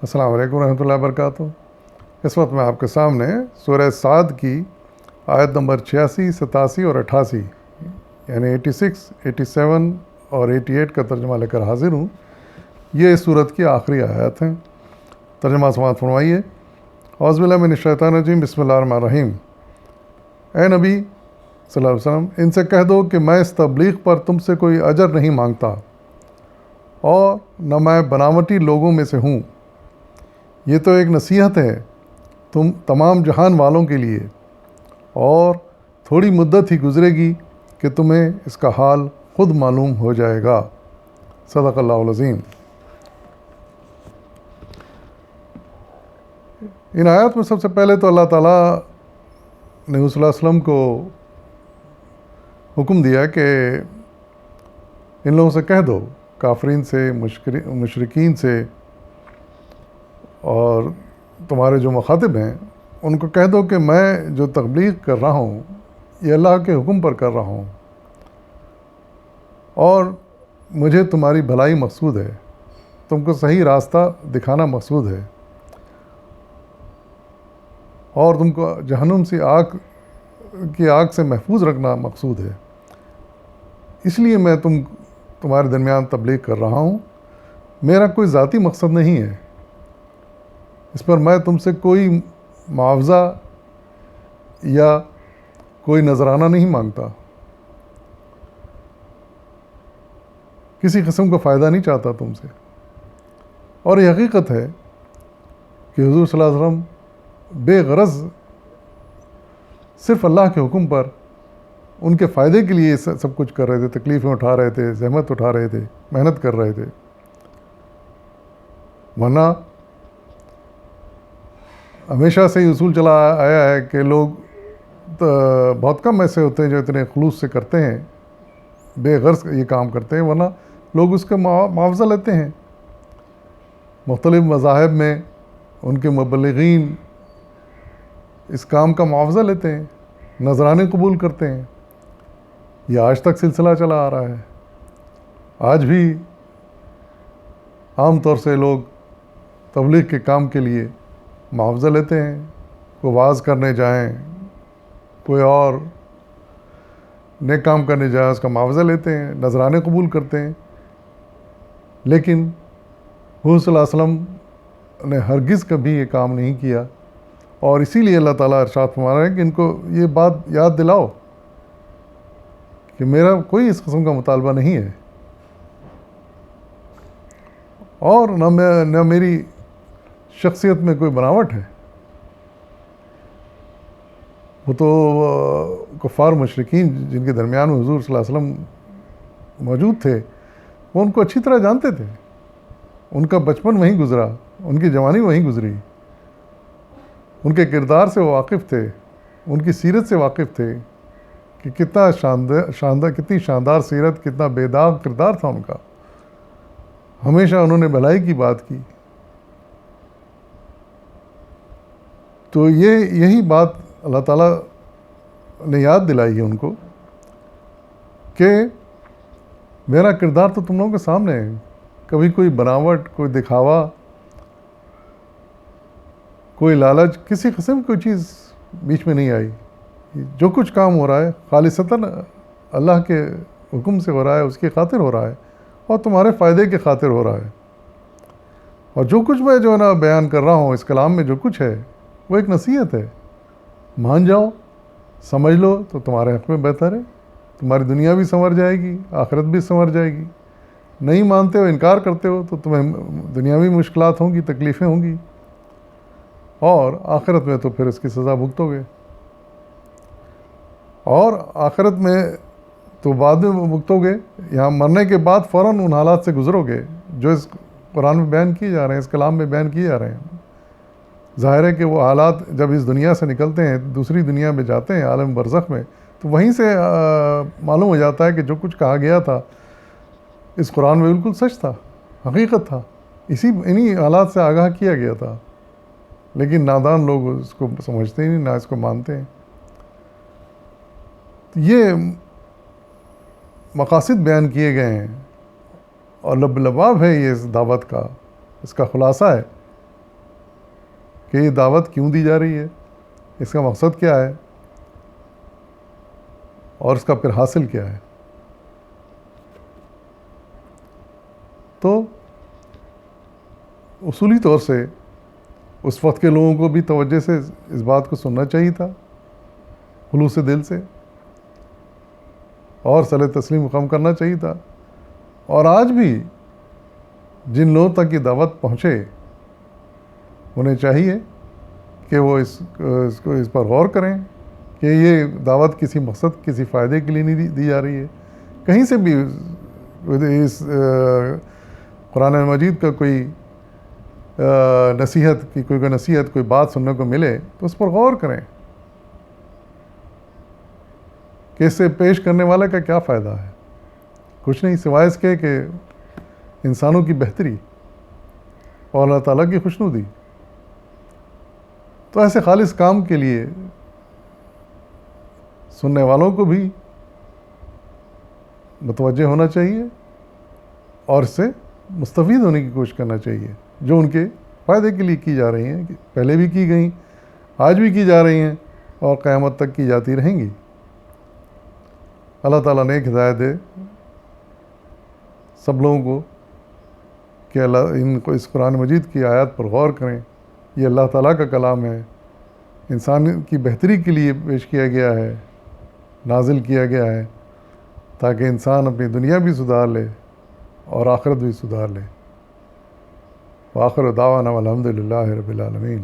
السلام علیکم ورحمۃ اللہ وبرکاتہ۔ اس وقت میں آپ کے سامنے سورہ صاد کی آیت نمبر 86، 87 اور 88 یعنی 86، 87 اور 88 کا ترجمہ لے کر حاضر ہوں۔ یہ اس سورت کی آخری آیات ہیں۔ ترجمہ سماعت فرمائیے۔ اعوذ باللہ من الشیطان الرجیم، بسم اللہ الرحمن الرحیم۔ اے نبی صلی اللہ علیہ وسلم، ان سے کہہ دو کہ میں اس تبلیغ پر تم سے کوئی اجر نہیں مانگتا اور نہ میں بناوٹی لوگوں میں سے ہوں۔ یہ تو ایک نصیحت ہے تم تمام جہان والوں کے لیے، اور تھوڑی مدت ہی گزرے گی کہ تمہیں اس کا حال خود معلوم ہو جائے گا۔ صدق اللہ العظیم۔ ان آیات میں سب سے پہلے تو اللہ تعالیٰ نے حضور صلی اللہ علیہ وسلم کو حکم دیا کہ ان لوگوں سے کہہ دو، کافرین سے، مشرکین سے، اور تمہارے جو مخاطب ہیں ان کو کہہ دو کہ میں جو تبلیغ کر رہا ہوں یہ اللہ کے حکم پر کر رہا ہوں، اور مجھے تمہاری بھلائی مقصود ہے، تم کو صحیح راستہ دکھانا مقصود ہے، اور تم کو جہنم سے آگ سے محفوظ رکھنا مقصود ہے۔ اس لیے میں تمہارے درمیان تبلیغ کر رہا ہوں۔ میرا کوئی ذاتی مقصد نہیں ہے، اس پر میں تم سے کوئی معاوضہ یا کوئی نذرانہ نہیں مانگتا، کسی قسم کا فائدہ نہیں چاہتا تم سے۔ اور یہ حقیقت ہے کہ حضور صلی اللہ علیہ وسلم بے غرض صرف اللہ کے حکم پر ان کے فائدے کے لیے سب کچھ کر رہے تھے، تکلیفیں اٹھا رہے تھے، زحمت اٹھا رہے تھے، محنت کر رہے تھے، ورنہ ہمیشہ سے ہی اصول چلا آیا ہے کہ لوگ بہت کم ایسے ہوتے ہیں جو اتنے خلوص سے کرتے ہیں، بے غرض یہ کام کرتے ہیں، ورنہ لوگ اس کا معاوضہ لیتے ہیں۔ مختلف مذاہب میں ان کے مبلغین اس کام کا معاوضہ لیتے ہیں، نذرانے قبول کرتے ہیں۔ یہ آج تک سلسلہ چلا آ رہا ہے۔ آج بھی عام طور سے لوگ تبلیغ کے کام کے لیے معاوضہ لیتے ہیں، کوئی واعظ کرنے جائیں، کوئی اور نیک کام کرنے جائیں، اس کا معاوضہ لیتے ہیں، نذرانے قبول کرتے ہیں۔ لیکن حضور صلی اللہ علیہ وسلم نے ہرگز کبھی یہ کام نہیں کیا، اور اسی لیے اللہ تعالیٰ ارشاد فرما رہا ہے کہ ان کو یہ بات یاد دلاؤ کہ میرا کوئی اس قسم کا مطالبہ نہیں ہے، اور نہ میری شخصیت میں کوئی بناوٹ ہے۔ وہ تو کفار مشرکین جن کے درمیان میں حضور صلی اللہ علیہ وسلم موجود تھے، وہ ان کو اچھی طرح جانتے تھے، ان کا بچپن وہیں گزرا، ان کی جوانی وہیں گزری، ان کے کردار سے وہ واقف تھے، ان کی سیرت سے واقف تھے کہ کتنی شاندار سیرت، کتنا بے داغ کردار تھا ان کا۔ ہمیشہ انہوں نے بھلائی کی بات کی۔ تو یہی بات اللہ تعالیٰ نے یاد دلائی ہے ان کو کہ میرا کردار تو تم لوگوں کے سامنے ہے، کبھی کوئی بناوٹ، کوئی دکھاوا، کوئی لالچ، کسی قسم کی کوئی چیز بیچ میں نہیں آئی۔ جو کچھ کام ہو رہا ہے خالصتاً اللہ کے حکم سے ہو رہا ہے، اس کی خاطر ہو رہا ہے، اور تمہارے فائدے کی خاطر ہو رہا ہے۔ اور جو کچھ میں جو ہے نا بیان کر رہا ہوں، اس کلام میں جو کچھ ہے وہ ایک نصیحت ہے۔ مان جاؤ، سمجھ لو تو تمہارے حق میں بہتر ہے، تمہاری دنیا بھی سنور جائے گی، آخرت بھی سنور جائے گی۔ نہیں مانتے ہو، انکار کرتے ہو، تو تمہیں دنیاوی مشکلات ہوں گی، تکلیفیں ہوں گی، اور آخرت میں تو پھر اس کی سزا بھگتو گے، اور آخرت میں تو بعد میں بھگتو گے، یہاں مرنے کے بعد فوراً ان حالات سے گزرو گے جو اس قرآن میں بیان کیے جا رہے ہیں، اس کلام میں بیان کیے جا رہے ہیں۔ ظاہر ہے کہ وہ حالات جب اس دنیا سے نکلتے ہیں، دوسری دنیا میں جاتے ہیں، عالم برزخ میں، تو وہیں سے معلوم ہو جاتا ہے کہ جو کچھ کہا گیا تھا اس قرآن میں بالکل سچ تھا، حقیقت تھا، انہی حالات سے آگاہ کیا گیا تھا، لیکن نادان لوگ اس کو سمجھتے ہی نہیں، نہ اس کو مانتے ہیں۔ یہ مقاصد بیان کیے گئے ہیں، اور لب لباب ہے یہ اس دعوت کا، اس کا خلاصہ ہے کہ یہ دعوت کیوں دی جا رہی ہے، اس کا مقصد کیا ہے، اور اس کا پھر حاصل کیا ہے۔ تو اصولی طور سے اس وقت کے لوگوں کو بھی توجہ سے اس بات کو سننا چاہیے تھا، خلوص دل سے، اور صلح تسلیم مقام کرنا چاہیے تھا۔ اور آج بھی جن لوگوں تک یہ دعوت پہنچے انہیں چاہیے کہ وہ اس پر غور کریں کہ یہ دعوت کسی مقصد، کسی فائدے کے لیے نہیں دی جا رہی ہے۔ کہیں سے بھی اس قرآن مجید کا کوئی نصیحت کی کوئی نصیحت، کوئی بات سننے کو ملے تو اس پر غور کریں کہ اس سے پیش کرنے والے کا کیا فائدہ ہے۔ کچھ نہیں سوائے اس کے کہ انسانوں کی بہتری اور اللہ تعالیٰ کی خوشنودی۔ تو ایسے خالص کام کے لیے سننے والوں کو بھی متوجہ ہونا چاہیے اور اس سے مستفید ہونے کی کوشش کرنا چاہیے، جو ان کے فائدے کے لیے کی جا رہی ہیں، پہلے بھی کی گئیں، آج بھی کی جا رہی ہیں اور قیامت تک کی جاتی رہیں گی۔ اللہ تعالیٰ نے ایک ہدایت دے سب لوگوں کو کہ ان کو اس قرآن مجید کی آیات پر غور کریں۔ یہ اللہ تعالیٰ کا کلام ہے، انسان کی بہتری کے لیے پیش کیا گیا ہے، نازل کیا گیا ہے، تاکہ انسان اپنی دنیا بھی سدھار لے اور آخرت بھی سدھار لے۔ وآخر دعوانا الحمد للہ رب العالمین۔